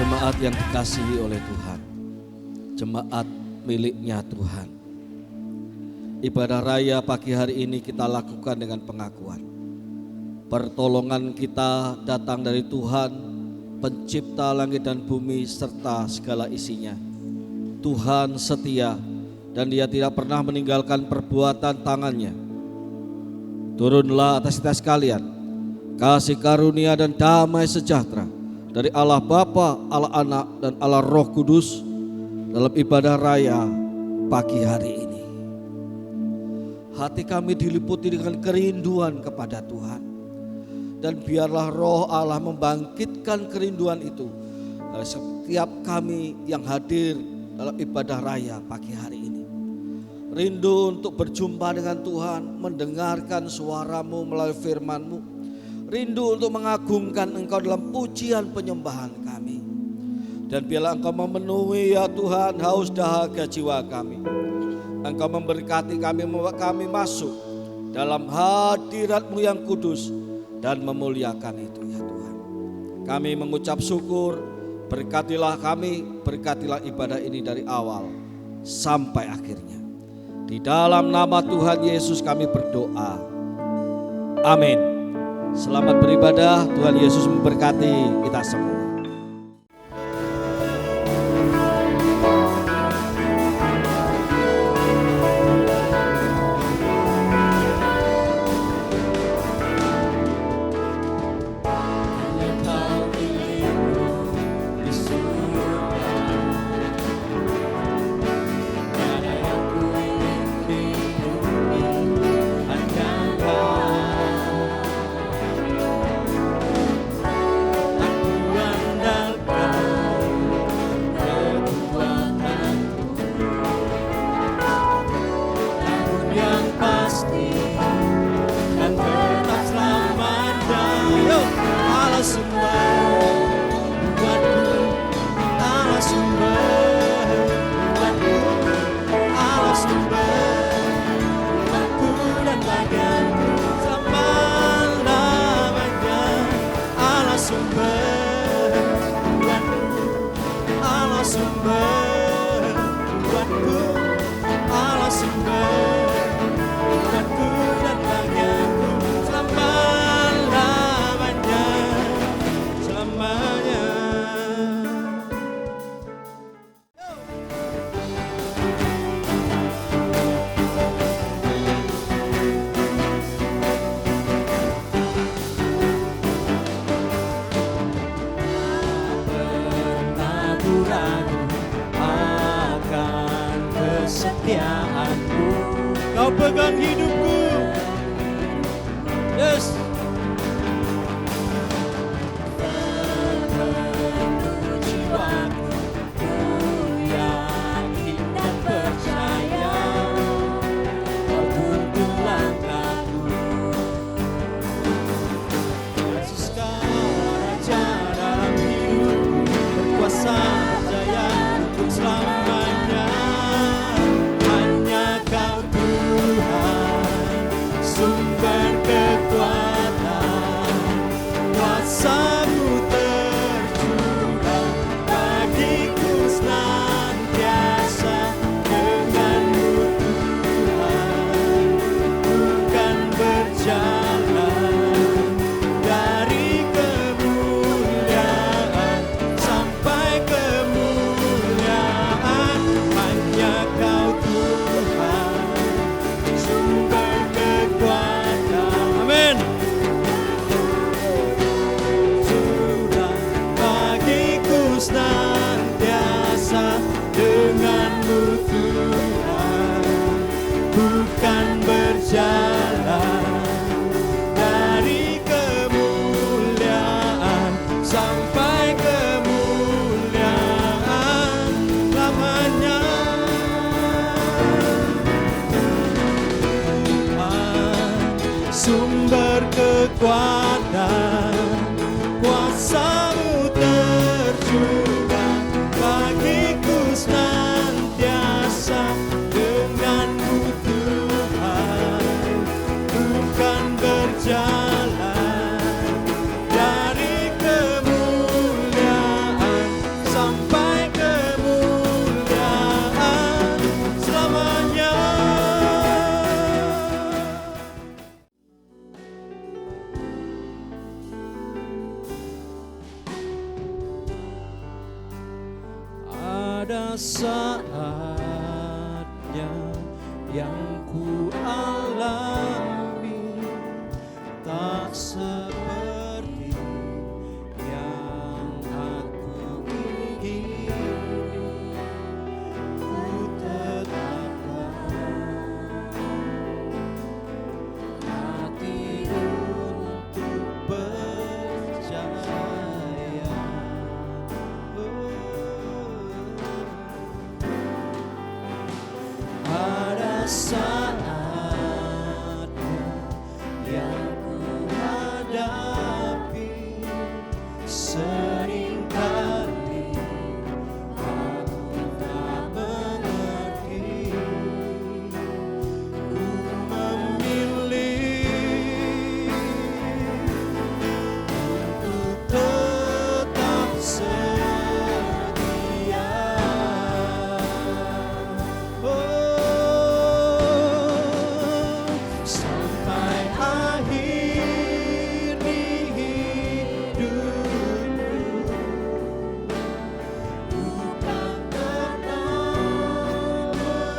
Jemaat yang dikasihi oleh Tuhan, jemaat miliknya Tuhan. Ibadah raya pagi hari ini kita lakukan dengan pengakuan pertolongan kita datang dari Tuhan, pencipta langit dan bumi serta segala isinya. Tuhan setia dan Dia tidak pernah meninggalkan perbuatan tangannya. Turunlah atas kita sekalian kasih karunia dan damai sejahtera dari Allah Bapa, Allah Anak, dan Allah Roh Kudus dalam ibadah raya pagi hari ini. Hati kami diliputi dengan kerinduan kepada Tuhan. Dan biarlah roh Allah membangkitkan kerinduan itu dari setiap kami yang hadir dalam ibadah raya pagi hari ini. Rindu untuk berjumpa dengan Tuhan, mendengarkan suara-Mu melalui firman-Mu. Rindu untuk mengagungkan Engkau dalam pujian penyembahan kami. Dan biarlah Engkau memenuhi ya Tuhan haus dahaga jiwa kami. Engkau memberkati kami, membawa kami masuk dalam hadirat-Mu yang kudus dan memuliakan itu ya Tuhan. Kami mengucap syukur, berkatilah kami, berkatilah ibadah ini dari awal sampai akhirnya. Di dalam nama Tuhan Yesus kami berdoa. Amin. Selamat beribadah, Tuhan Yesus memberkati kita semua. Kau pegang hidupku, yes. Sumber kekuatan, kuasa-Mu tercurah bagiku senantiasa. Dengan-Mu Tuhan, bukan berjalan dari kemuliaan saatnya yang ku alami tak seperti yang aku ingini. Ku tetapkan hati untuk percaya. Ada saatnya yang ku hadapi, seringkali aku tak mengerti. Ku memilih untuk tetap setia. Sampai akhir hidupku, bukan tetap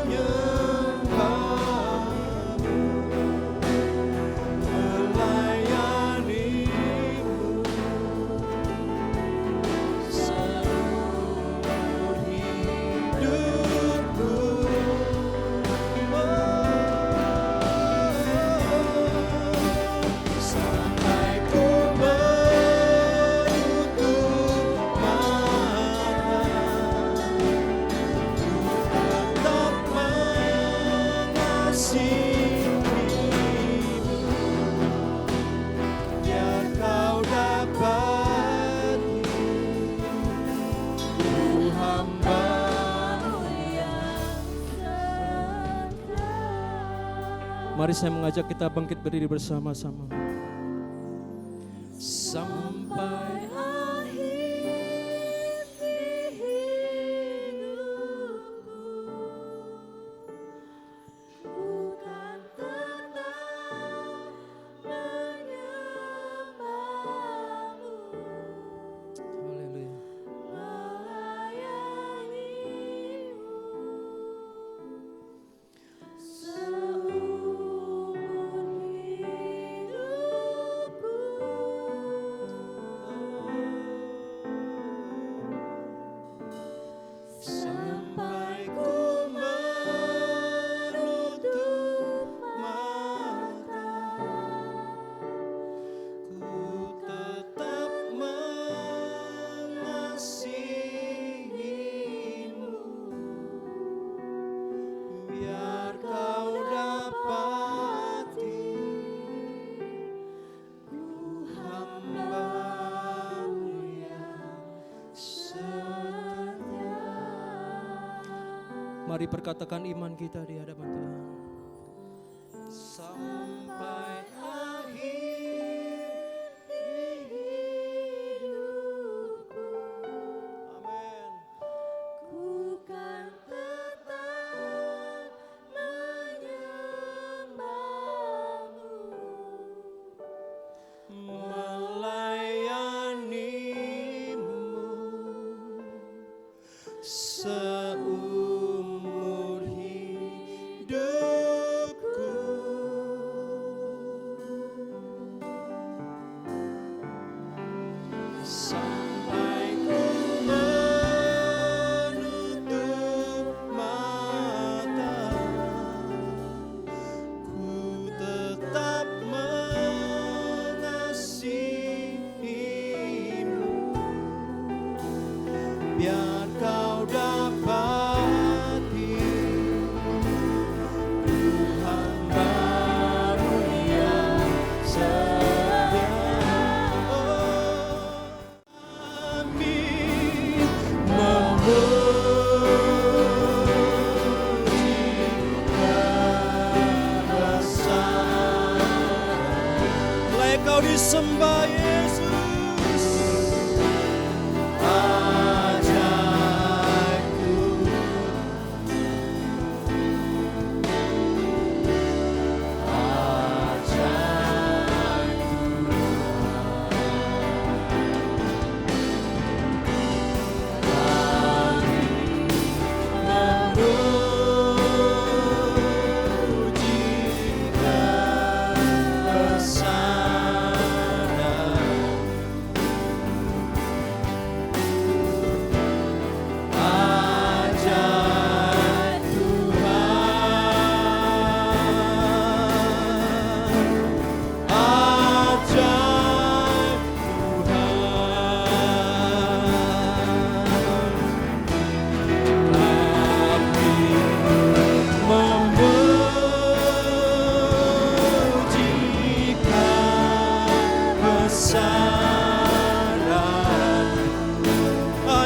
menyembahmu, melayanimu seumur hidupku. Sampai ku menutup mata, ku tetap mengasihimu, biar kau dapati ku hamba-Mu yang setia. Mari saya mengajak kita bangkit berdiri bersama-sama. Sampai akhir hidupku, bukan tetap menyembahmu, haleluya, melayanimu seumur hidupku. Sampai ku menutup mata, ku tetap mengasihimu, biar kau dapati ku hamba-Mu yang setia. Mari perkatakan iman kita di hadapan Tuhan. Sampai akhir hidupku, amin, bukan tetap menyembahmu, melayanimu seumur hidupku. Sampai ku menutup mata, ku tetap mengasihimu, biar kau dapati ku hamba-Mu yang setia. Kami memuji rasa, layak Kau disembah Yesus. Ajar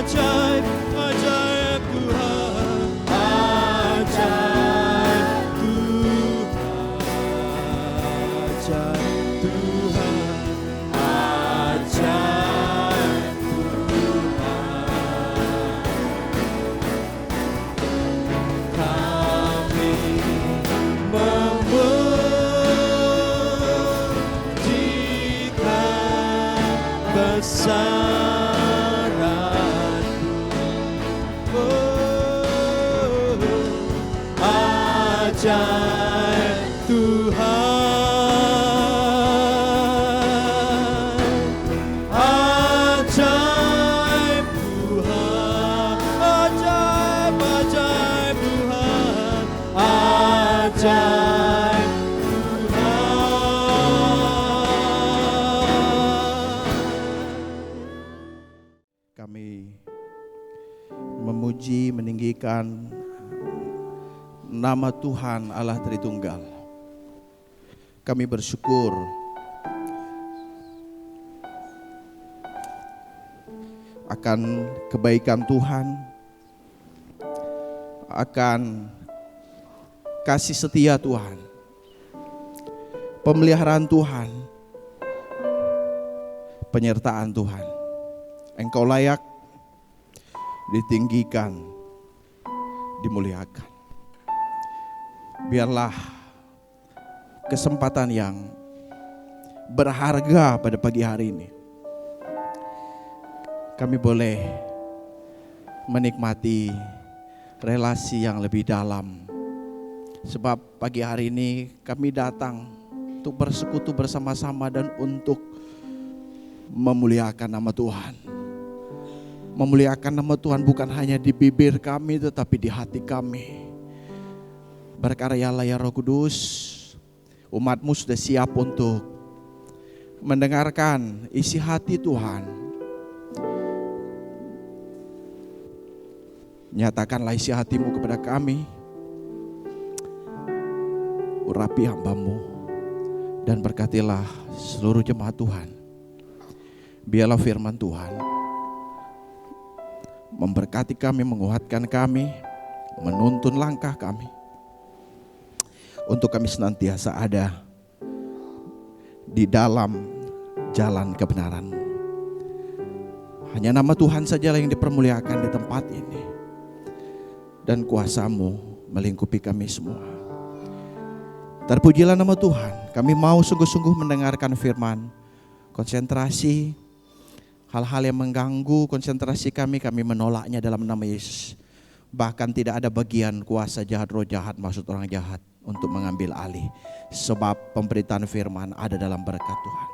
ajaib, ajaib Tuhan, ajaib Tuhan, ajaib Tuhan, ajaib Tuhan. Kami memujikan besaran-Mu. Ajaib Tuhan, ajaib Tuhan, ajaib, ajaib Tuhan, ajaib Tuhan. Kami memuji, meninggikan nama Tuhan Allah Tritunggal. Kami bersyukur akan kebaikan Tuhan, akan kasih setia Tuhan, pemeliharaan Tuhan, penyertaan Tuhan. Engkau layak ditinggikan, dimuliakan. Biarlah kesempatan yang berharga pada pagi hari ini kami boleh menikmati relasi yang lebih dalam. Sebab pagi hari ini kami datang untuk bersekutu bersama-sama dan untuk memuliakan nama Tuhan. Memuliakan nama Tuhan bukan hanya di bibir kami tetapi di hati kami. Berkaryalah ya Roh Kudus, umat-Mu sudah siap untuk mendengarkan isi hati Tuhan. Nyatakanlah isi hati-Mu kepada kami, urapi hamba-Mu, dan berkatilah seluruh jemaat Tuhan. Biarlah firman Tuhan memberkati kami, menguatkan kami, menuntun langkah kami, untuk kami senantiasa ada di dalam jalan kebenaran-Mu. Hanya nama Tuhan sajalah yang dipermuliakan di tempat ini, dan kuasa-Mu melingkupi kami semua. Terpujilah nama Tuhan. Kami mau sungguh-sungguh mendengarkan firman. Konsentrasi, hal-hal yang mengganggu konsentrasi kami menolaknya dalam nama Yesus. Bahkan tidak ada bagian kuasa jahat, roh jahat, maksud orang jahat untuk mengambil alih. Sebab pemberitaan firman ada dalam berkat Tuhan.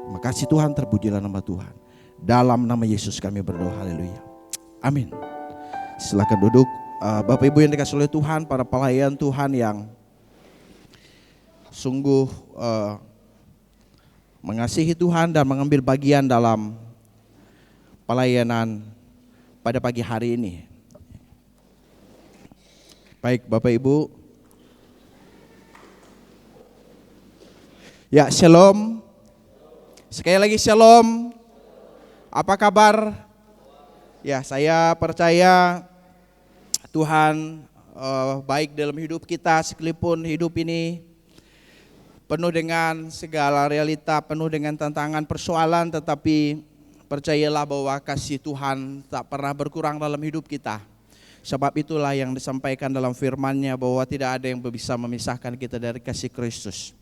Terima kasih Tuhan, terpujilah nama Tuhan. Dalam nama Yesus kami berdoa, haleluya. Amin. Silakan duduk. Bapak Ibu yang dikasihi oleh Tuhan, para pelayan Tuhan yang sungguh mengasihi Tuhan dan mengambil bagian dalam pelayanan pada pagi hari ini. Baik Bapak Ibu. Ya, shalom. Sekali lagi shalom. Apa kabar? Ya, saya percaya Tuhan baik dalam hidup kita, sekalipun hidup ini penuh dengan segala realita, penuh dengan tantangan, persoalan, tetapi percayalah bahwa kasih Tuhan tak pernah berkurang dalam hidup kita. Sebab itulah yang disampaikan dalam firman-Nya bahwa tidak ada yang bisa memisahkan kita dari kasih Kristus.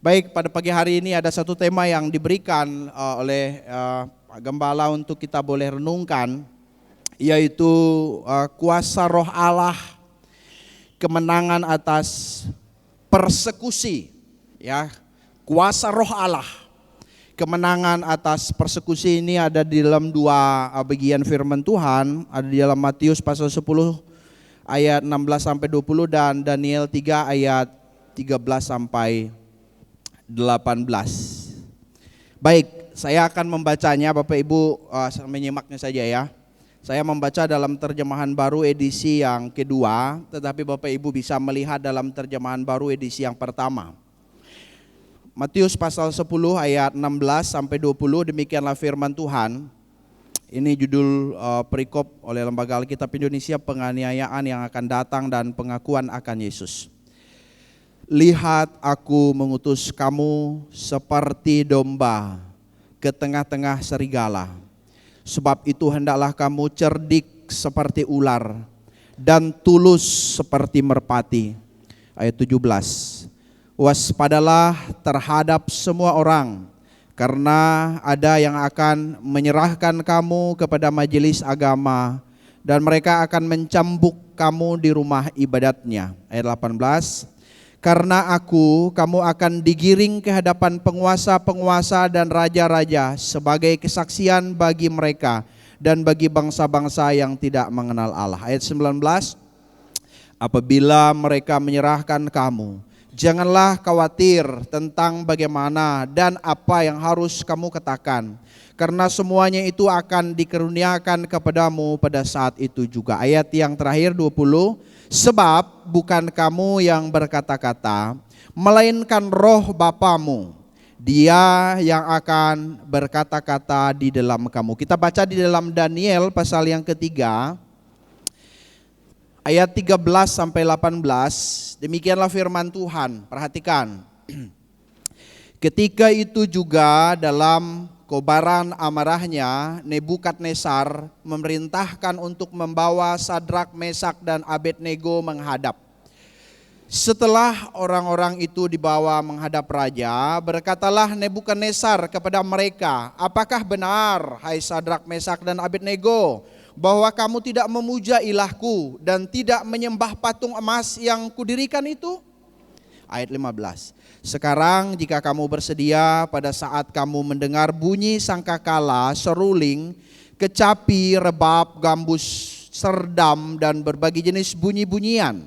Baik, pada pagi hari ini ada satu tema yang diberikan oleh Pak Gembala untuk kita boleh renungkan, yaitu kuasa roh Allah, kemenangan atas persekusi. Ya, kuasa roh Allah, kemenangan atas persekusi ini ada di dalam dua bagian firman Tuhan. Ada di dalam Matius pasal 10 ayat 16 sampai 20 dan Daniel 3 ayat 13 sampai 18. Baik, saya akan membacanya, Bapak Ibu menyimaknya saja ya. Saya membaca dalam terjemahan baru edisi yang kedua, tetapi Bapak Ibu bisa melihat dalam terjemahan baru edisi yang pertama. Matius pasal 10 ayat 16 sampai 20, demikianlah firman Tuhan. Ini judul perikop oleh Lembaga Alkitab Indonesia, penganiayaan yang akan datang dan pengakuan akan Yesus. Lihat, aku mengutus kamu seperti domba ke tengah-tengah serigala. Sebab itu hendaklah kamu cerdik seperti ular dan tulus seperti merpati. Ayat 17. Waspadalah terhadap semua orang, karena ada yang akan menyerahkan kamu kepada majelis agama dan mereka akan mencambuk kamu di rumah ibadatnya. Ayat 18. Karena kamu akan digiring ke hadapan penguasa-penguasa dan raja-raja sebagai kesaksian bagi mereka dan bagi bangsa-bangsa yang tidak mengenal Allah. Ayat 19. Apabila mereka menyerahkan kamu, janganlah khawatir tentang bagaimana dan apa yang harus kamu katakan, karena semuanya itu akan dikaruniakan kepadamu pada saat itu juga. Ayat yang terakhir 20. Sebab bukan kamu yang berkata-kata, melainkan roh Bapamu, Dia yang akan berkata-kata di dalam kamu. Kita baca di dalam Daniel pasal yang ketiga, ayat 13 sampai 18, demikianlah firman Tuhan. Perhatikan. Ketika itu juga dalam kobaran amarahnya, Nebukadnezar memerintahkan untuk membawa Sadrak, Mesak, dan Abednego menghadap. Setelah orang-orang itu dibawa menghadap raja, berkatalah Nebukadnezar kepada mereka, apakah benar, hai Sadrak, Mesak, dan Abednego, bahwa kamu tidak memuja ilahku dan tidak menyembah patung emas yang kudirikan itu? Ayat 15. Sekarang jika kamu bersedia pada saat kamu mendengar bunyi sangkakala, seruling, kecapi, rebab, gambus, serdam, dan berbagai jenis bunyi-bunyian,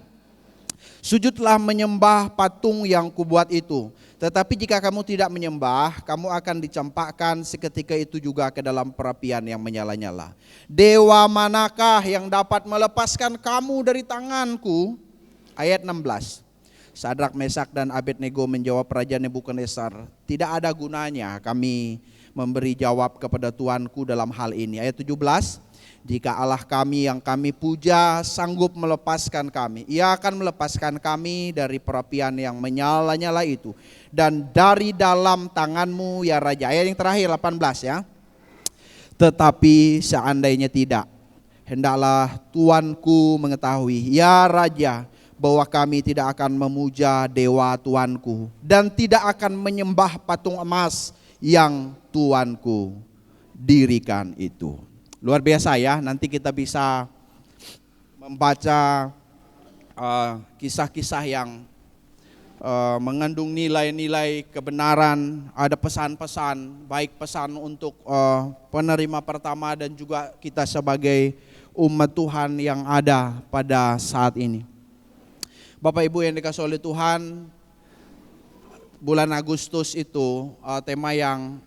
sujudlah menyembah patung yang kubuat itu. Tetapi jika kamu tidak menyembah, kamu akan dicampakkan seketika itu juga ke dalam perapian yang menyala-nyala. Dewa manakah yang dapat melepaskan kamu dari tanganku? Ayat 16. Sadrak, Mesak, dan Abednego menjawab Raja Nebukadnezar, tidak ada gunanya kami memberi jawab kepada Tuanku dalam hal ini. Ayat 17. Jika Allah kami yang kami puja sanggup melepaskan kami, Ia akan melepaskan kami dari perapian yang menyala-nyala itu dan dari dalam tanganmu ya Raja. Ayat yang terakhir 18 ya. Tetapi seandainya tidak, hendaklah Tuanku mengetahui ya Raja, bahwa kami tidak akan memuja dewa Tuanku dan tidak akan menyembah patung emas yang Tuanku dirikan itu. Luar biasa ya, nanti kita bisa membaca kisah-kisah yang mengandung nilai-nilai kebenaran, ada pesan-pesan, baik pesan untuk penerima pertama dan juga kita sebagai umat Tuhan yang ada pada saat ini. Bapak Ibu yang dikasihi oleh Tuhan, bulan Agustus itu tema yang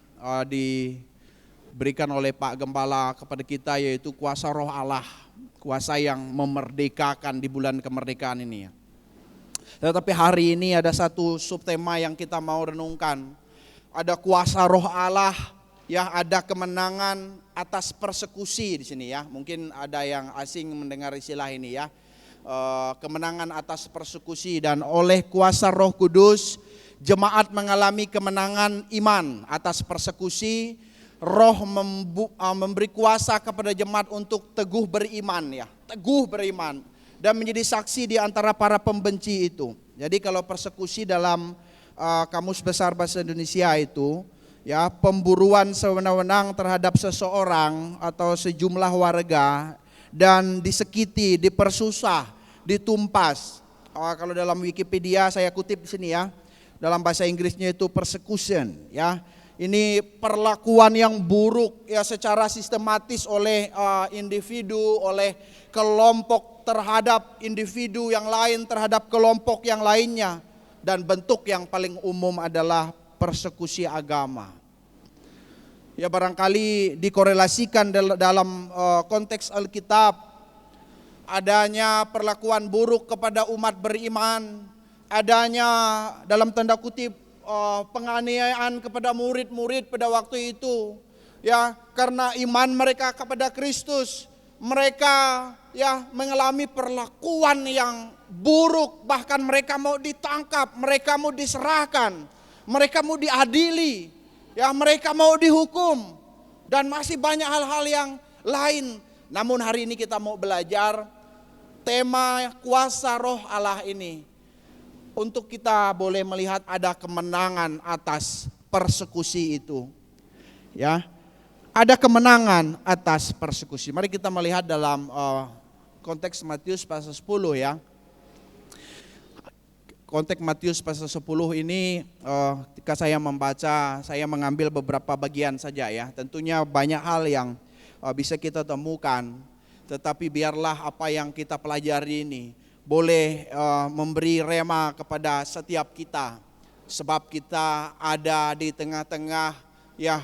diberikan oleh Pak Gembala kepada kita yaitu kuasa roh Allah, kuasa yang memerdekakan di bulan kemerdekaan ini ya. Tetapi hari ini ada satu subtema yang kita mau renungkan. Ada kuasa roh Allah, ya, ada kemenangan atas persekusi di sini ya. Mungkin ada yang asing mendengar istilah ini ya. Kemenangan atas persekusi, dan oleh kuasa Roh Kudus jemaat mengalami kemenangan iman atas persekusi. Roh memberi kuasa kepada jemaat untuk teguh beriman ya, teguh beriman dan menjadi saksi di antara para pembenci itu. Jadi kalau persekusi dalam Kamus Besar Bahasa Indonesia itu ya, pemburuan sewenang-wenang terhadap seseorang atau sejumlah warga dan disakiti, dipersusah, ditumpas. Kalau dalam Wikipedia saya kutip di sini ya, dalam bahasa Inggrisnya itu persecution ya. Ini perlakuan yang buruk ya secara sistematis oleh individu, oleh kelompok terhadap individu yang lain, terhadap kelompok yang lainnya, dan bentuk yang paling umum adalah persekusi agama. Ya barangkali dikorelasikan dalam konteks Alkitab, adanya perlakuan buruk kepada umat beriman, adanya dalam tanda kutip penganiayaan kepada murid-murid pada waktu itu, ya karena iman mereka kepada Kristus, mereka ya mengalami perlakuan yang buruk, bahkan mereka mau ditangkap, mereka mau diserahkan, mereka mau diadili, ya mereka mau dihukum, dan masih banyak hal-hal yang lain. Namun hari ini kita mau belajar tema kuasa Roh Allah ini, untuk kita boleh melihat ada kemenangan atas persekusi itu. Ya, ada kemenangan atas persekusi. Mari kita melihat dalam konteks Matius pasal 10 ya. Konteks Matius pasal 10 ini ketika saya membaca, saya mengambil beberapa bagian saja ya. Tentunya banyak hal yang bisa kita temukan, tetapi biarlah apa yang kita pelajari ini boleh memberi rema kepada setiap kita, sebab kita ada di tengah-tengah ya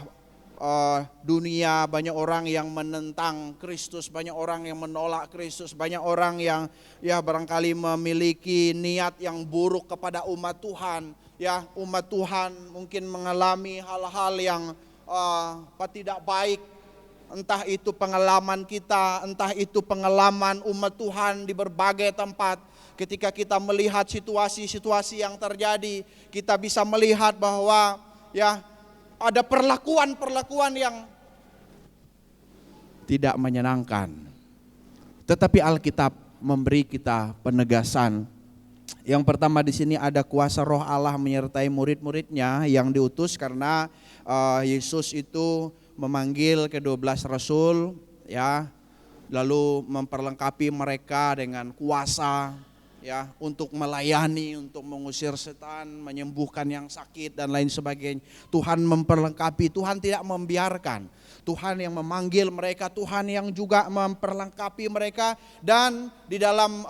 dunia, banyak orang yang menentang Kristus, banyak orang yang menolak Kristus, banyak orang yang ya barangkali memiliki niat yang buruk kepada umat Tuhan. Ya, umat Tuhan mungkin mengalami hal-hal yang tidak baik. Entah itu pengalaman kita, entah itu pengalaman umat Tuhan di berbagai tempat. Ketika kita melihat situasi-situasi yang terjadi, kita bisa melihat bahwa ya ada perlakuan-perlakuan yang tidak menyenangkan. Tetapi Alkitab memberi kita penegasan. Yang pertama di sini ada kuasa Roh Allah menyertai murid-muridnya yang diutus karena Yesus itu memanggil ke-12 rasul ya, lalu memperlengkapi mereka dengan kuasa ya untuk melayani, untuk mengusir setan, menyembuhkan yang sakit dan lain sebagainya. Tuhan memperlengkapi, Tuhan tidak membiarkan. Tuhan yang memanggil mereka, Tuhan yang juga memperlengkapi mereka, dan di dalam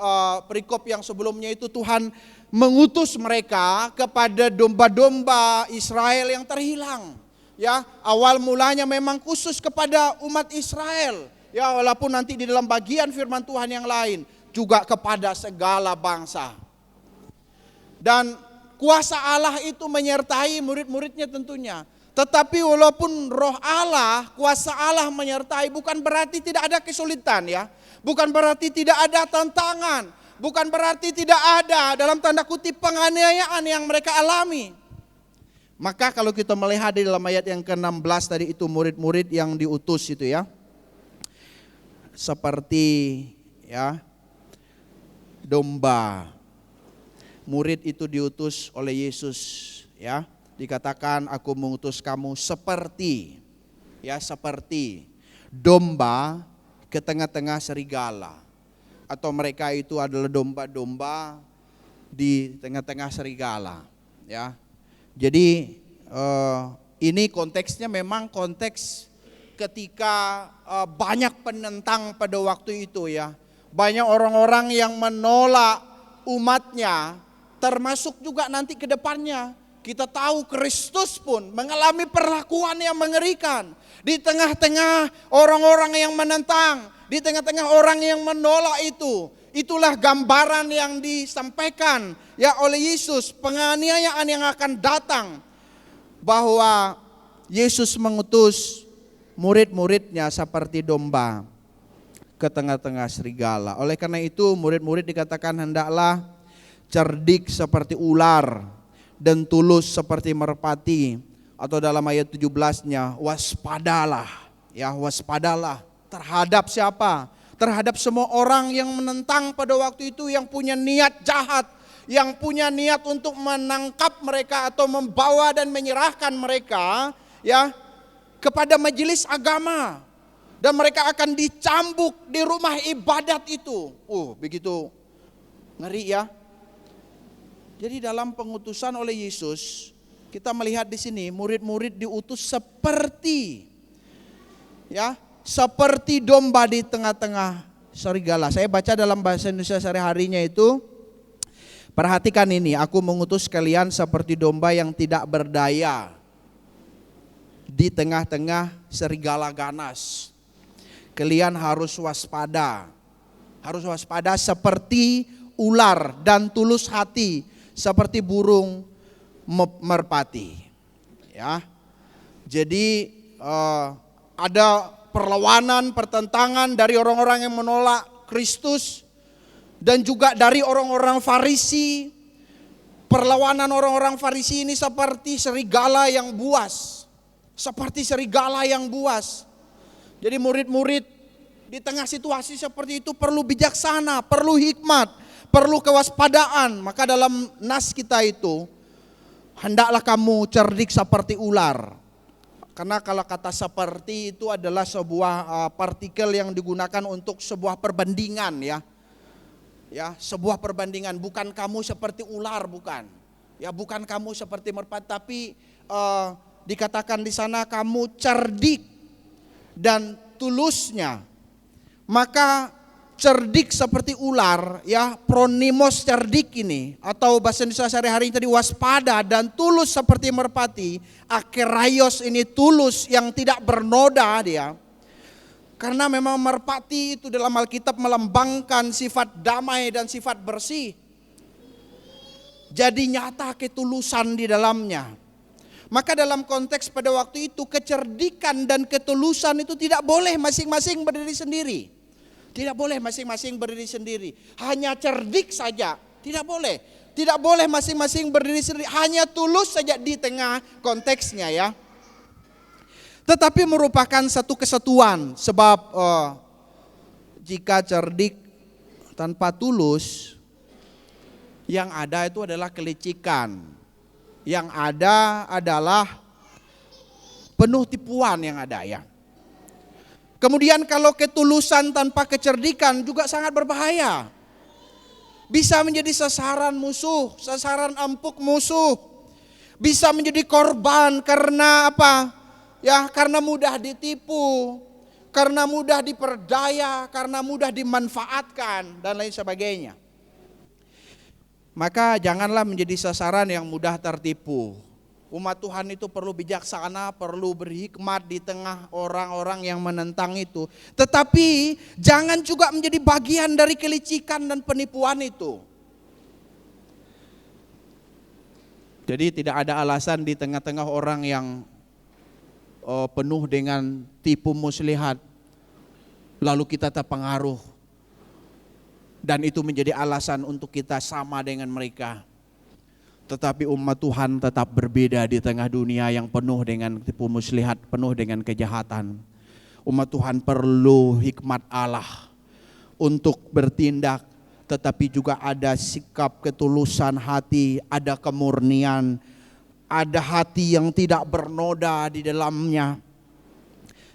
perikop yang sebelumnya itu Tuhan mengutus mereka kepada domba-domba Israel yang terhilang. Ya, awal mulanya memang khusus kepada umat Israel. Ya, walaupun nanti di dalam bagian firman Tuhan yang lain juga kepada segala bangsa. Dan kuasa Allah itu menyertai murid-muridnya tentunya. Tetapi walaupun Roh Allah, kuasa Allah menyertai, bukan berarti tidak ada kesulitan ya. Bukan berarti tidak ada tantangan. Bukan berarti tidak ada dalam tanda kutip penganiayaan yang mereka alami. Maka kalau kita melihat di dalam ayat yang ke-16 tadi itu murid-murid yang diutus itu ya. Seperti ya domba. Murid itu diutus oleh Yesus ya. Dikatakan aku mengutus kamu seperti domba ke tengah-tengah serigala. Atau mereka itu adalah domba-domba di tengah-tengah serigala ya. Jadi ini konteksnya memang konteks ketika banyak penentang pada waktu itu ya. Banyak orang-orang yang menolak umatnya, termasuk juga nanti ke depannya. Kita tahu Kristus pun mengalami perlakuan yang mengerikan. Di tengah-tengah orang-orang yang menentang, di tengah-tengah orang yang menolak itu. Itulah gambaran yang disampaikan ya oleh Yesus, penganiayaan yang akan datang. Bahwa Yesus mengutus murid-muridnya seperti domba ke tengah-tengah serigala. Oleh karena itu murid-murid dikatakan hendaklah cerdik seperti ular dan tulus seperti merpati. Atau dalam ayat 17-nya waspadalah. Ya, waspadalah terhadap siapa? Terhadap semua orang yang menentang pada waktu itu, yang punya niat jahat, yang punya niat untuk menangkap mereka atau membawa dan menyerahkan mereka ya kepada majelis agama, dan mereka akan dicambuk di rumah ibadat itu. Begitu ngeri ya. Jadi dalam pengutusan oleh Yesus kita melihat di sini murid-murid diutus seperti domba di tengah-tengah serigala. Saya baca dalam bahasa Indonesia sehari-harinya itu, perhatikan ini, aku mengutus kalian seperti domba yang tidak berdaya di tengah-tengah serigala ganas. Kalian harus waspada seperti ular dan tulus hati seperti burung merpati. Ya, jadi ada perlawanan, pertentangan dari orang-orang yang menolak Kristus dan juga dari orang-orang Farisi. Perlawanan orang-orang Farisi ini seperti serigala yang buas. Seperti serigala yang buas. Jadi murid-murid di tengah situasi seperti itu perlu bijaksana, perlu hikmat, perlu kewaspadaan. Maka dalam nas kita itu, hendaklah kamu cerdik seperti ular. Karena kalau kata seperti itu adalah sebuah partikel yang digunakan untuk sebuah perbandingan ya. Ya, sebuah perbandingan, bukan kamu seperti ular, bukan. Ya, bukan kamu seperti merpati, tapi dikatakan di sana kamu cerdik dan tulusnya. Maka cerdik seperti ular, ya, pronimos cerdik ini, atau bahasa Indonesia sehari-hari tadi waspada, dan tulus seperti merpati. Akeraios ini tulus yang tidak bernoda dia. Karena memang merpati itu dalam Alkitab melambangkan sifat damai dan sifat bersih. Jadi nyata ketulusan di dalamnya. Maka dalam konteks pada waktu itu kecerdikan dan ketulusan itu tidak boleh masing-masing berdiri sendiri. Tidak boleh masing-masing berdiri sendiri. Hanya cerdik saja, tidak boleh. Tidak boleh masing-masing berdiri sendiri, hanya tulus saja di tengah konteksnya ya. Tetapi merupakan satu kesatuan, sebab jika cerdik tanpa tulus, yang ada itu adalah kelicikan. Yang ada adalah penuh tipuan yang ada ya. Kemudian kalau ketulusan tanpa kecerdikan juga sangat berbahaya. Bisa menjadi sasaran musuh, sasaran empuk musuh. Bisa menjadi korban karena apa? Ya, karena mudah ditipu, karena mudah diperdaya, karena mudah dimanfaatkan dan lain sebagainya. Maka janganlah menjadi sasaran yang mudah tertipu. Umat Tuhan itu perlu bijaksana, perlu berhikmat di tengah orang-orang yang menentang itu. Tetapi jangan juga menjadi bagian dari kelicikan dan penipuan itu. Jadi tidak ada alasan di tengah-tengah orang yang penuh dengan tipu muslihat, lalu kita terpengaruh, dan itu menjadi alasan untuk kita sama dengan mereka. Tetapi umat Tuhan tetap berbeda di tengah dunia yang penuh dengan tipu muslihat, penuh dengan kejahatan. Umat Tuhan perlu hikmat Allah untuk bertindak, tetapi juga ada sikap ketulusan hati, ada kemurnian, ada hati yang tidak bernoda di dalamnya.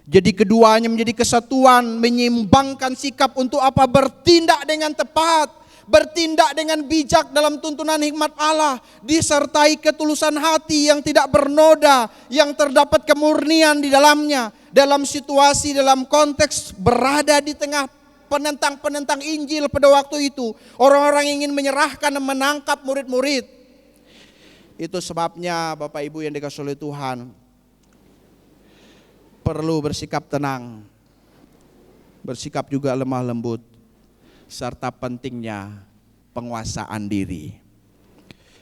Jadi keduanya menjadi kesatuan, menyeimbangkan sikap untuk apa? Bertindak dengan tepat, bertindak dengan bijak dalam tuntunan hikmat Allah, disertai ketulusan hati yang tidak bernoda, yang terdapat kemurnian di dalamnya. Dalam situasi, dalam konteks berada di tengah penentang-penentang Injil pada waktu itu, orang-orang ingin menyerahkan dan menangkap murid-murid. Itu sebabnya Bapak Ibu yang dikasihi oleh Tuhan, perlu bersikap tenang, bersikap juga lemah lembut, serta pentingnya penguasaan diri.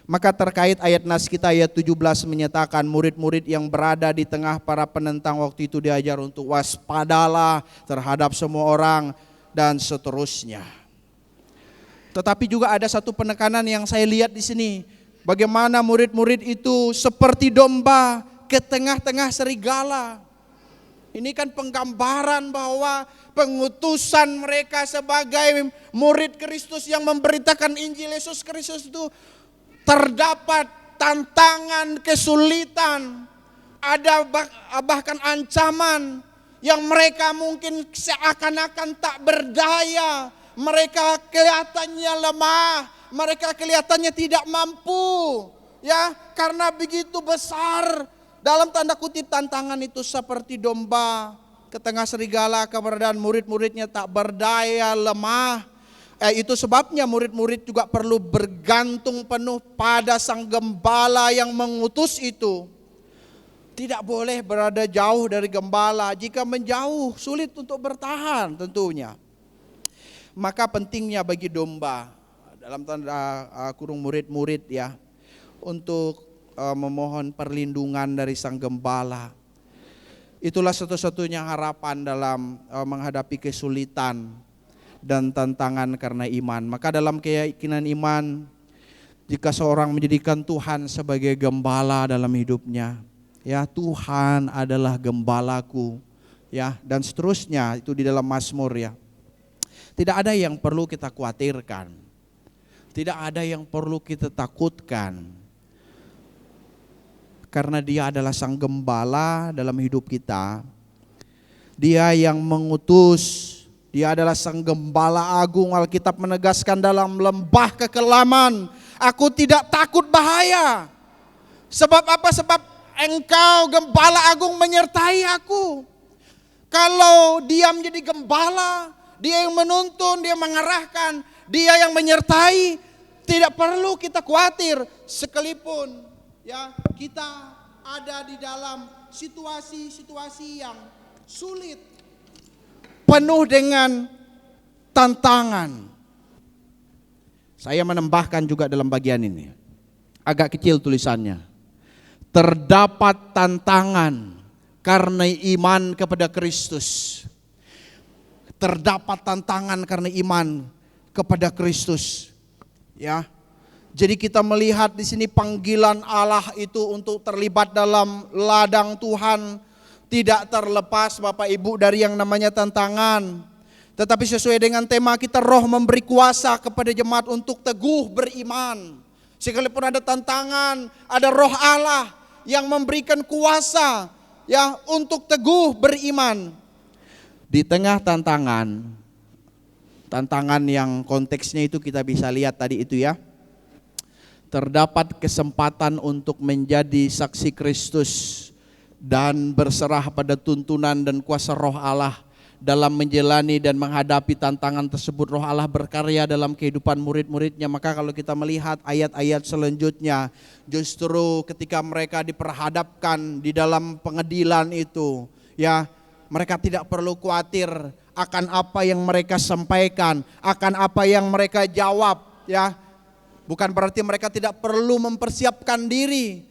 Maka terkait ayat nas kita ayat 17 menyatakan murid-murid yang berada di tengah para penentang waktu itu diajar untuk waspadalah terhadap semua orang dan seterusnya. Tetapi juga ada satu penekanan yang saya lihat di sini. Bagaimana murid-murid itu seperti domba ke tengah-tengah serigala. Ini kan penggambaran bahwa pengutusan mereka sebagai murid Kristus yang memberitakan Injil Yesus Kristus itu terdapat tantangan, kesulitan, ada bahkan ancaman yang mereka mungkin seakan-akan tak berdaya. Mereka kelihatannya lemah. Mereka kelihatannya tidak mampu, ya, karena begitu besar dalam tanda kutip tantangan itu seperti domba ke tengah serigala, keberadaan murid-muridnya tak berdaya, lemah. Itu sebabnya murid-murid juga perlu bergantung penuh pada sang gembala yang mengutus itu. Tidak boleh berada jauh dari gembala. Jika menjauh sulit untuk bertahan tentunya. Maka pentingnya bagi domba, dalam tanda kurung murid-murid ya, untuk memohon perlindungan dari sang gembala. Itulah satu-satunya harapan dalam menghadapi kesulitan dan tantangan karena iman. Maka dalam keyakinan iman, jika seorang menjadikan Tuhan sebagai gembala dalam hidupnya, ya Tuhan adalah gembalaku, ya, dan seterusnya itu di dalam Mazmur, ya. Tidak ada yang perlu kita khawatirkan. Tidak ada yang perlu kita takutkan. Karena Dia adalah sang gembala dalam hidup kita. Dia yang mengutus, Dia adalah sang gembala agung. Alkitab menegaskan dalam lembah kekelaman, aku tidak takut bahaya. Sebab apa? Sebab Engkau gembala agung menyertai aku. Kalau Dia menjadi gembala, Dia yang menuntun, Dia mengarahkan, Dia yang menyertai, tidak perlu kita khawatir. Sekalipun ya kita ada di dalam situasi-situasi yang sulit, penuh dengan tantangan. Saya menambahkan juga dalam bagian ini, agak kecil tulisannya. Terdapat tantangan karena iman kepada Kristus. Terdapat tantangan karena iman kepada Kristus. Ya. Jadi kita melihat di sini panggilan Allah itu untuk terlibat dalam ladang Tuhan tidak terlepas Bapak Ibu dari yang namanya tantangan. Tetapi sesuai dengan tema kita, Roh memberi kuasa kepada jemaat untuk teguh beriman. Sekalipun ada tantangan, ada Roh Allah yang memberikan kuasa ya untuk teguh beriman. Di tengah tantangan yang konteksnya itu kita bisa lihat tadi itu ya. Terdapat kesempatan untuk menjadi saksi Kristus dan berserah pada tuntunan dan kuasa Roh Allah dalam menjalani dan menghadapi tantangan tersebut. Roh Allah berkarya dalam kehidupan murid-muridnya. Maka kalau kita melihat ayat-ayat selanjutnya, justru ketika mereka diperhadapkan di dalam pengadilan itu, ya mereka tidak perlu khawatir akan apa yang mereka sampaikan, akan apa yang mereka jawab, ya. Bukan berarti mereka tidak perlu mempersiapkan diri.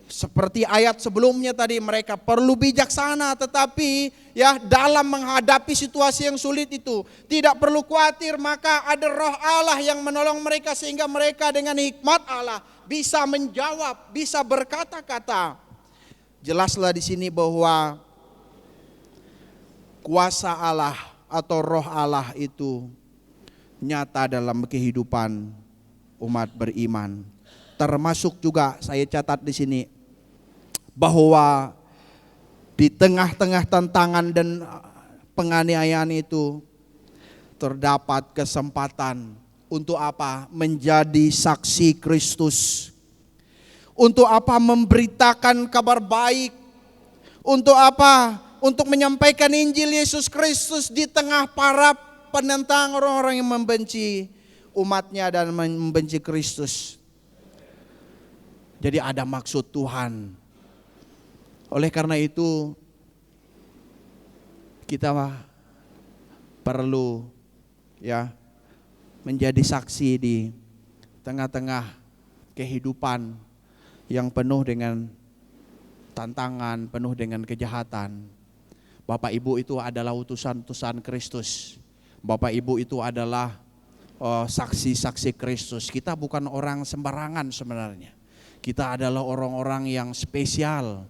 Seperti ayat sebelumnya tadi, mereka perlu bijaksana, tetapi ya dalam menghadapi situasi yang sulit itu tidak perlu khawatir. Maka ada Roh Allah yang menolong mereka sehingga mereka dengan hikmat Allah bisa menjawab, bisa berkata-kata. Jelaslah di sini bahwa kuasa Allah atau Roh Allah itu nyata dalam kehidupan umat beriman. Termasuk juga saya catat di sini bahwa di tengah-tengah tantangan dan penganiayaan itu terdapat kesempatan untuk apa? Menjadi saksi Kristus. Untuk apa? Memberitakan kabar baik. Untuk apa? Untuk menyampaikan Injil Yesus Kristus di tengah para penentang, orang-orang yang membenci umatnya dan membenci Kristus. Jadi ada maksud Tuhan. Oleh karena itu kita perlu ya menjadi saksi di tengah-tengah kehidupan yang penuh dengan tantangan, penuh dengan kejahatan. Bapak Ibu itu adalah utusan-utusan Kristus. Bapak Ibu itu adalah saksi-saksi Kristus. Kita bukan orang sembarangan sebenarnya. Kita adalah orang-orang yang spesial.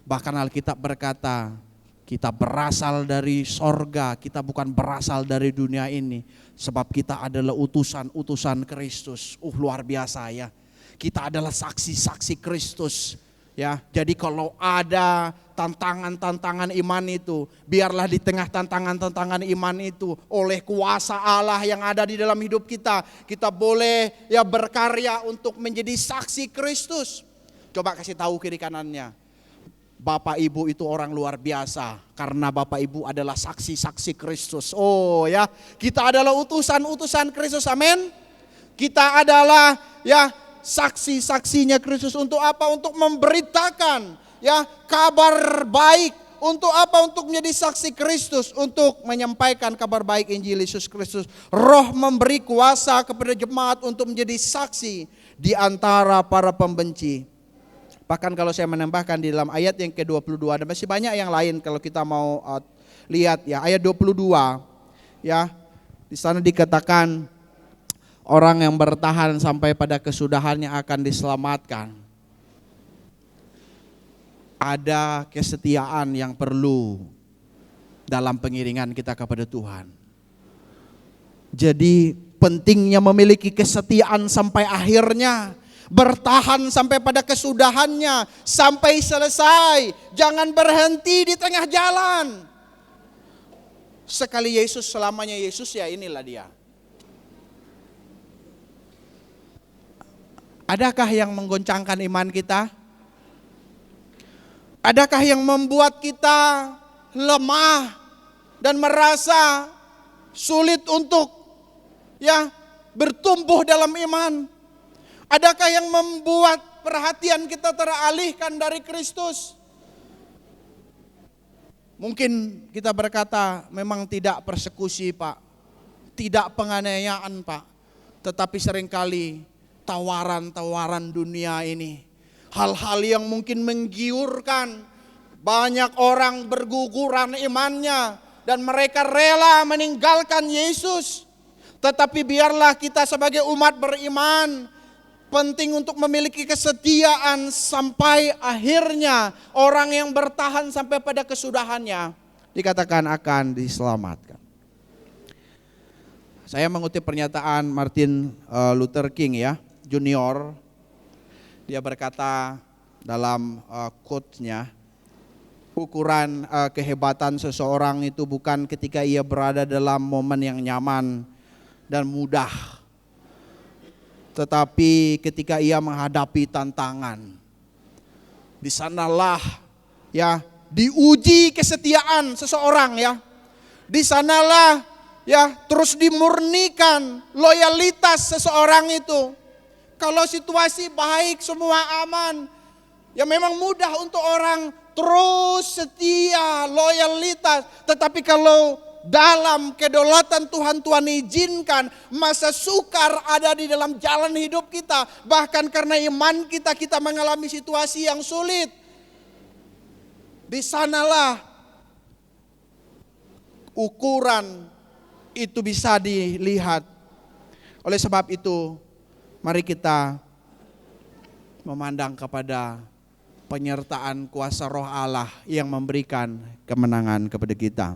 Bahkan Alkitab berkata, kita berasal dari sorga, kita bukan berasal dari dunia ini. Sebab kita adalah utusan-utusan Kristus. Luar biasa ya. Kita adalah saksi-saksi Kristus. Ya, jadi kalau ada tantangan-tantangan iman itu, biarlah di tengah tantangan-tantangan iman itu, oleh kuasa Allah yang ada di dalam hidup kita, kita boleh ya berkarya untuk menjadi saksi Kristus. Coba kasih tahu kiri kanannya, Bapak Ibu itu orang luar biasa karena Bapak Ibu adalah saksi-saksi Kristus. Oh ya, kita adalah utusan-utusan Kristus. Amin. Kita adalah ya saksi-saksinya Kristus. Untuk apa? Untuk memberitakan ya kabar baik. Untuk apa? Untuk menjadi saksi Kristus, untuk menyampaikan kabar baik Injil Yesus Kristus. Roh memberi kuasa kepada jemaat untuk menjadi saksi di antara para pembenci. Bahkan kalau saya menambahkan di dalam ayat yang ke-22, ada masih banyak yang lain kalau kita mau lihat ya, ayat 22 ya. Di sana dikatakan orang yang bertahan sampai pada kesudahannya akan diselamatkan. Ada kesetiaan yang perlu dalam pengiringan kita kepada Tuhan. Jadi pentingnya memiliki kesetiaan sampai akhirnya, bertahan sampai pada kesudahannya, sampai selesai. Jangan berhenti di tengah jalan. Sekali Yesus, selamanya Yesus, ya inilah dia. Adakah yang menggoncangkan iman kita? Adakah yang membuat kita lemah dan merasa sulit untuk bertumbuh dalam iman? Adakah yang membuat perhatian kita teralihkan dari Kristus? Mungkin kita berkata, memang tidak persekusi Pak, tidak penganiayaan Pak, tetapi seringkali tawaran-tawaran dunia ini, hal-hal yang mungkin menggiurkan, banyak orang berguguran imannya dan mereka rela meninggalkan Yesus. Tetapi biarlah kita sebagai umat beriman penting untuk memiliki kesetiaan sampai akhirnya. Orang yang bertahan sampai pada kesudahannya dikatakan akan diselamatkan. Saya mengutip pernyataan Martin Luther King ya, Junior. Dia berkata dalam quote-nya, ukuran kehebatan seseorang itu bukan ketika ia berada dalam momen yang nyaman dan mudah, tetapi ketika ia menghadapi tantangan. Di sanalah ya diuji kesetiaan seseorang ya. Di sanalah ya terus dimurnikan loyalitas seseorang itu. Kalau situasi baik, semua aman, ya memang mudah untuk orang terus setia, loyalitas. Tetapi kalau dalam kedaulatan Tuhan, Tuhan izinkan masa sukar ada di dalam jalan hidup kita. Bahkan karena iman kita, kita mengalami situasi yang sulit. Di sanalah ukuran itu bisa dilihat. Oleh sebab itu, mari kita memandang kepada penyertaan kuasa Roh Allah yang memberikan kemenangan kepada kita.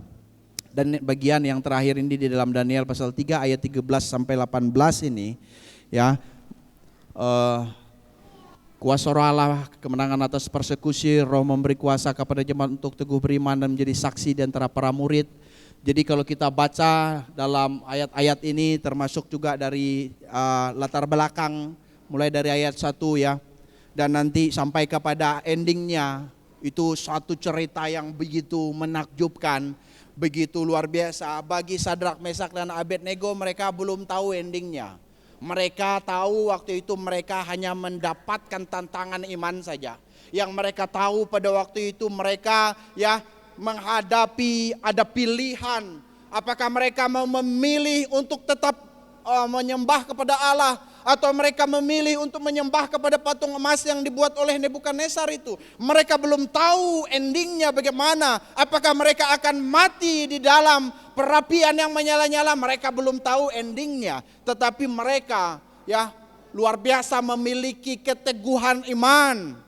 Dan bagian yang terakhir ini di dalam Daniel pasal 3 ayat 13 sampai 18 ini ya, kuasa Roh Allah, kemenangan atas persekusi, Roh memberi kuasa kepada jemaat untuk teguh beriman dan menjadi saksi di antara para murid. Jadi kalau kita baca dalam ayat-ayat ini termasuk juga dari latar belakang mulai dari ayat 1 ya, dan nanti sampai kepada endingnya, itu satu cerita yang begitu menakjubkan, begitu luar biasa. Bagi Sadrak, Mesak dan Abednego, mereka belum tahu endingnya. Mereka tahu waktu itu mereka hanya mendapatkan tantangan iman saja. Yang mereka tahu pada waktu itu mereka ya menghadapi ada pilihan. Apakah mereka mau memilih untuk tetap menyembah kepada Allah, atau mereka memilih untuk menyembah kepada patung emas yang dibuat oleh Nebukadnezar itu. Mereka belum tahu endingnya bagaimana. Apakah mereka akan mati di dalam perapian yang menyala-nyala, mereka belum tahu endingnya. Tetapi mereka ya luar biasa memiliki keteguhan iman.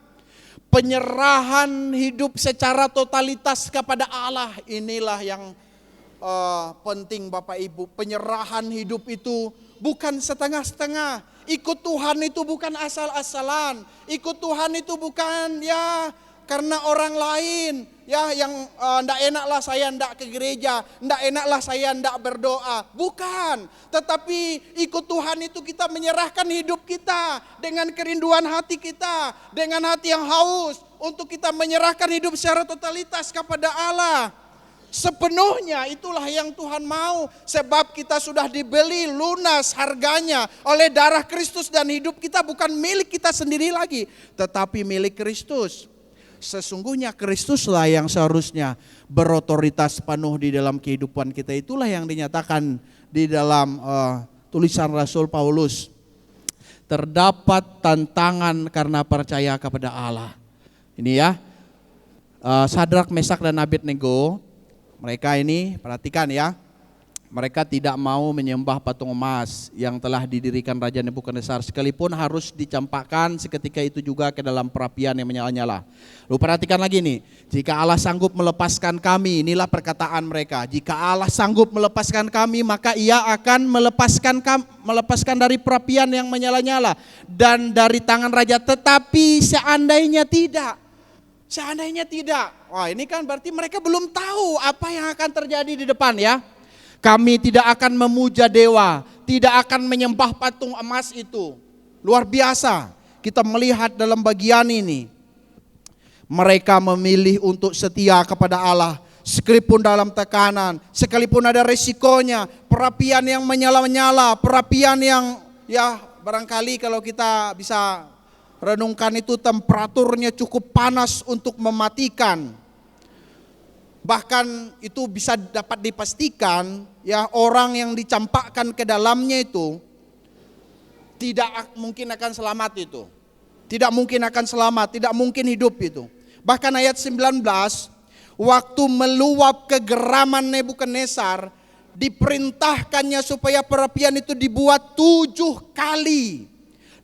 Penyerahan hidup secara totalitas kepada Allah, inilah yang penting Bapak Ibu. Penyerahan hidup itu bukan setengah-setengah. Ikut Tuhan itu bukan asal-asalan. Ikut Tuhan itu bukan ya karena orang lain. Ya yang enggak enaklah saya enggak ke gereja, enggak enaklah saya enggak berdoa. Bukan. Tetapi ikut Tuhan itu kita menyerahkan hidup kita dengan kerinduan hati kita, dengan hati yang haus untuk kita menyerahkan hidup secara totalitas kepada Allah. Sepenuhnya itulah yang Tuhan mau, sebab kita sudah dibeli lunas harganya oleh darah Kristus, dan hidup kita bukan milik kita sendiri lagi, tetapi milik Kristus. Sesungguhnya Kristuslah yang seharusnya berotoritas penuh di dalam kehidupan kita. Itulah yang dinyatakan di dalam tulisan Rasul Paulus. terdapat tantangan karena percaya kepada Allah. Ini ya, Sadrak, Mesak dan Abednego, mereka ini perhatikan ya, mereka tidak mau menyembah patung emas yang telah didirikan Raja Nebukadnezar, sekalipun harus dicampakkan seketika itu juga ke dalam perapian yang menyala-nyala. Lalu perhatikan lagi nih, jika Allah sanggup melepaskan kami, inilah perkataan mereka, jika Allah sanggup melepaskan kami, maka Ia akan melepaskan dari perapian yang menyala-nyala dan dari tangan raja. Tetapi seandainya tidak, wah ini kan berarti mereka belum tahu apa yang akan terjadi di depan ya. Kami tidak akan memuja dewa, tidak akan menyembah patung emas itu. Luar biasa, kita melihat dalam bagian ini. Mereka memilih untuk setia kepada Allah, sekalipun dalam tekanan, sekalipun ada resikonya, perapian yang menyala-nyala, perapian yang ya barangkali kalau kita bisa renungkan itu temperaturnya cukup panas untuk mematikan. Bahkan itu bisa dapat dipastikan ya, orang yang dicampakkan ke dalamnya itu tidak mungkin akan selamat itu. Tidak mungkin akan selamat, tidak mungkin hidup itu. Bahkan ayat 19, waktu meluap kegeraman Nebukadnezar, diperintahkannya supaya perapian itu dibuat 7 kali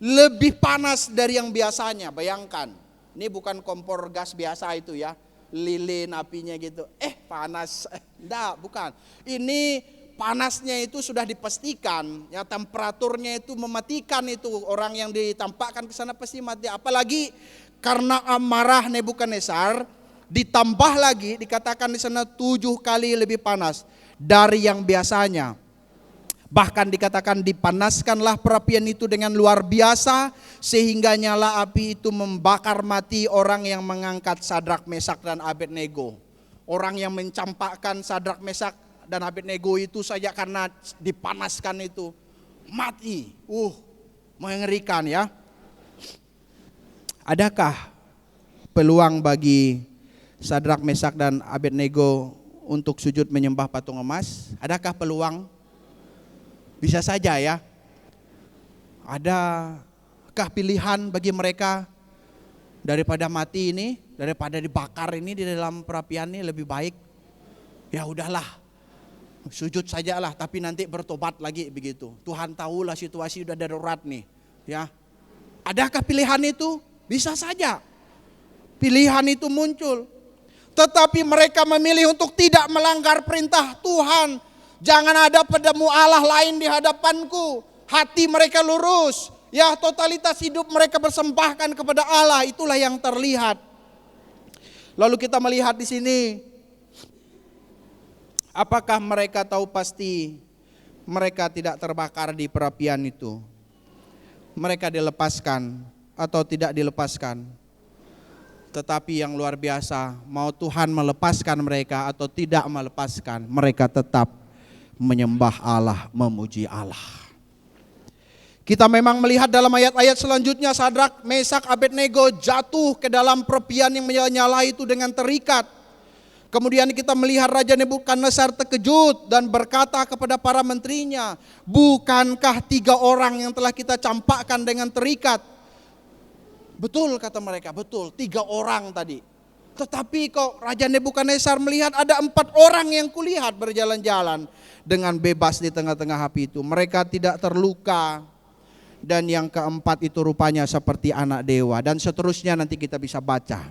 lebih panas dari yang biasanya. Bayangkan, ini bukan kompor gas biasa itu ya, lilin apinya gitu, panas, enggak, bukan. Ini panasnya itu sudah dipastikan, ya temperaturnya itu mematikan itu, orang yang ditampakkan ke sana pasti mati. Apalagi karena amarah Nebukadnezar, ditambah lagi dikatakan di sana 7 kali lebih panas dari yang biasanya. Bahkan dikatakan dipanaskanlah perapian itu dengan luar biasa sehingga nyala api itu membakar mati orang yang mengangkat Sadrak, Mesak dan Abednego. Orang yang mencampakkan Sadrak, Mesak dan Abednego itu saja karena dipanaskan itu mati. Mengerikan ya. Adakah peluang bagi Sadrak, Mesak dan Abednego untuk sujud menyembah patung emas? Adakah peluang? Bisa saja ya. Adakah pilihan bagi mereka daripada mati ini, daripada dibakar ini di dalam perapian ini, lebih baik ya udahlah sujud sajalah, tapi nanti bertobat lagi begitu. Tuhan tahulah situasi udah darurat nih ya. Adakah pilihan itu? Bisa saja pilihan itu muncul. Tetapi mereka memilih untuk tidak melanggar perintah Tuhan. Jangan ada padamu Allah lain di hadapanku. Hati mereka lurus. Ya, totalitas hidup mereka bersembahkan kepada Allah. Itulah yang terlihat. Lalu kita melihat di sini, apakah mereka tahu pasti mereka tidak terbakar di perapian itu? Mereka dilepaskan atau tidak dilepaskan? Tetapi yang luar biasa, mau Tuhan melepaskan mereka atau tidak melepaskan, mereka tetap menyembah Allah, memuji Allah. Kita memang melihat dalam ayat-ayat selanjutnya Sadrak, Mesak, Abednego jatuh ke dalam perapian yang menyala-nyala itu dengan terikat. Kemudian kita melihat Raja Nebukadnezar terkejut dan berkata kepada para menterinya, bukankah 3 orang yang telah kita campakkan dengan terikat? Betul kata mereka, betul 3 orang tadi. Tetapi kok Raja Nebukadnezar melihat ada 4 orang yang kulihat berjalan-jalan dengan bebas di tengah-tengah api itu. Mereka tidak terluka. Dan yang keempat itu rupanya seperti anak dewa. Dan seterusnya nanti kita bisa baca.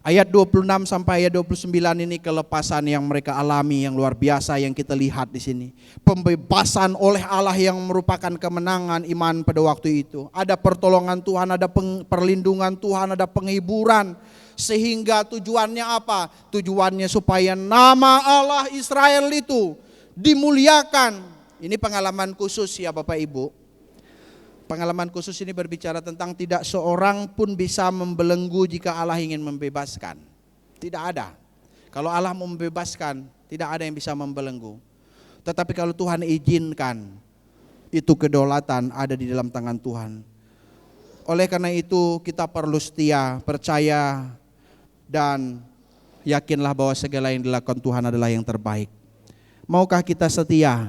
Ayat 26 sampai ayat 29 ini kelepasan yang mereka alami yang luar biasa yang kita lihat di sini. Pembebasan oleh Allah yang merupakan kemenangan iman pada waktu itu. Ada pertolongan Tuhan, ada perlindungan Tuhan, ada penghiburan. Sehingga tujuannya apa? Tujuannya supaya nama Allah Israel itu dimuliakan. Ini pengalaman khusus ya Bapak Ibu. Pengalaman khusus ini berbicara tentang tidak seorang pun bisa membelenggu jika Allah ingin membebaskan. Tidak ada. Kalau Allah mau membebaskan, tidak ada yang bisa membelenggu. Tetapi kalau Tuhan izinkan, itu kedaulatan ada di dalam tangan Tuhan. Oleh karena itu kita perlu setia, percaya, dan yakinlah bahwa segala yang dilakukan Tuhan adalah yang terbaik. Maukah kita setia,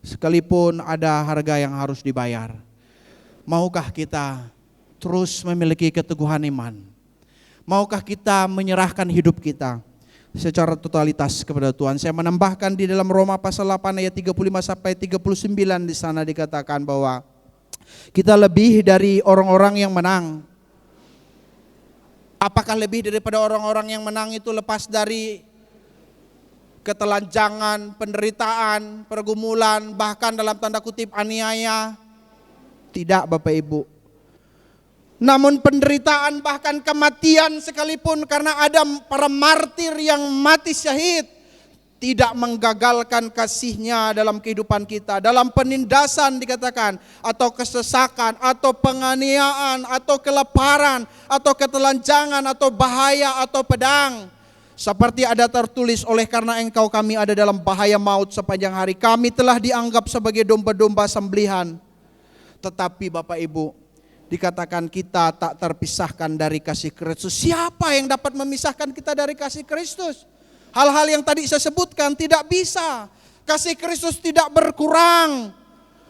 sekalipun ada harga yang harus dibayar? Maukah kita terus memiliki keteguhan iman? Maukah kita menyerahkan hidup kita secara totalitas kepada Tuhan? Saya menambahkan di dalam Roma pasal 8 ayat 35 sampai 39 di sana dikatakan bahwa kita lebih dari orang-orang yang menang. Apakah lebih daripada orang-orang yang menang itu lepas dari ketelanjangan, penderitaan, pergumulan, bahkan dalam tanda kutip aniaya? Tidak, Bapak Ibu. Namun penderitaan bahkan kematian sekalipun, karena ada para martir yang mati syahid, tidak menggagalkan kasihnya dalam kehidupan kita. Dalam penindasan dikatakan, atau kesesakan, atau penganiayaan, atau kelaparan, atau ketelanjangan, atau bahaya, atau pedang. Seperti ada tertulis, oleh karena engkau kami ada dalam bahaya maut sepanjang hari. Kami telah dianggap sebagai domba-domba sembelihan. Tetapi Bapak Ibu, dikatakan kita tak terpisahkan dari kasih Kristus. Siapa yang dapat memisahkan kita dari kasih Kristus? Hal-hal yang tadi saya sebutkan tidak bisa. Kasih Kristus tidak berkurang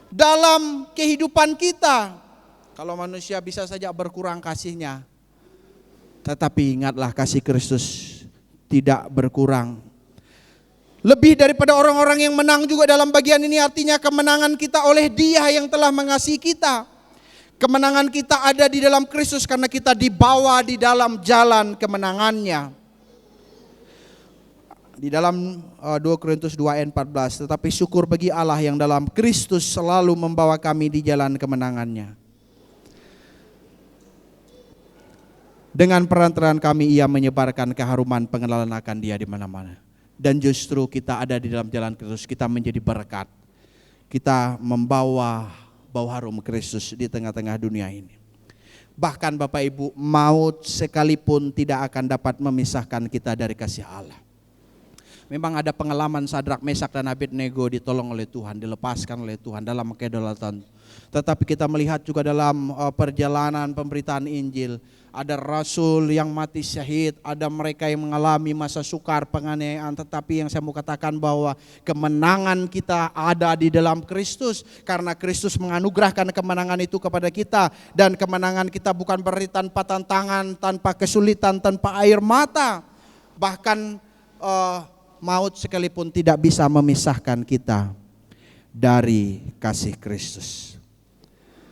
dalam kehidupan kita. Kalau manusia bisa saja berkurang kasihnya, tetapi ingatlah kasih Kristus tidak berkurang. Lebih daripada orang-orang yang menang juga dalam bagian ini, artinya kemenangan kita oleh Dia yang telah mengasihi kita. Kemenangan kita ada di dalam Kristus karena kita dibawa di dalam jalan kemenangannya. Di dalam 2 Korintus 2 ayat 14, tetapi syukur bagi Allah yang dalam Kristus selalu membawa kami di jalan kemenangannya. Dengan perantaraan kami Ia menyebarkan keharuman pengenalan akan Dia di mana-mana. Dan justru kita ada di dalam jalan Kristus, kita menjadi berkat. Kita membawa bau harum Kristus di tengah-tengah dunia ini. Bahkan Bapak Ibu, maut sekalipun tidak akan dapat memisahkan kita dari kasih Allah. Memang ada pengalaman Sadrak, Mesak dan Abednego ditolong oleh Tuhan, dilepaskan oleh Tuhan dalam kedaulatan. Tetapi kita melihat juga dalam perjalanan pemberitaan Injil, ada rasul yang mati syahid, ada mereka yang mengalami masa sukar, penganiayaan. Tetapi yang saya mau katakan bahwa kemenangan kita ada di dalam Kristus, karena Kristus menganugerahkan kemenangan itu kepada kita. Dan kemenangan kita bukan berarti tanpa tantangan, tanpa kesulitan, tanpa air mata. Bahkan maut sekalipun tidak bisa memisahkan kita dari kasih Kristus.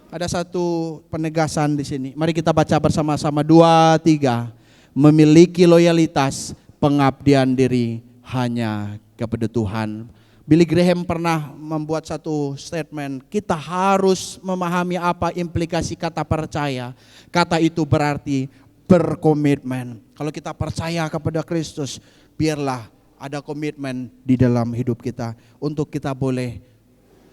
Ada satu penegasan di sini. Mari kita baca bersama-sama 2, 3. Memiliki loyalitas, pengabdian diri hanya kepada Tuhan. Billy Graham pernah membuat satu statement, kita harus memahami apa implikasi kata percaya. Kata itu berarti berkomitmen. Kalau kita percaya kepada Kristus, biarlah ada komitmen di dalam hidup kita untuk kita boleh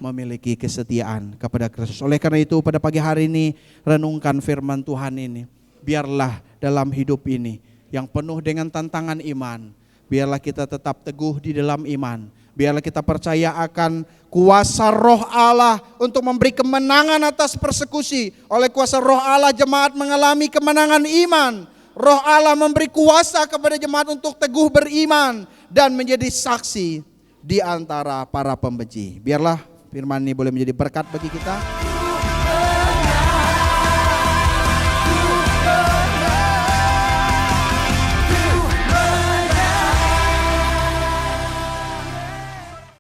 memiliki kesetiaan kepada Kristus. Oleh karena itu pada pagi hari ini renungkan firman Tuhan ini. Biarlah dalam hidup ini yang penuh dengan tantangan iman, biarlah kita tetap teguh di dalam iman. Biarlah kita percaya akan kuasa Roh Allah untuk memberi kemenangan atas persekusi. Oleh kuasa Roh Allah jemaat mengalami kemenangan iman. Roh Allah memberi kuasa kepada jemaat untuk teguh beriman dan menjadi saksi di antara para pembenci. Biarlah firman ini boleh menjadi berkat bagi kita.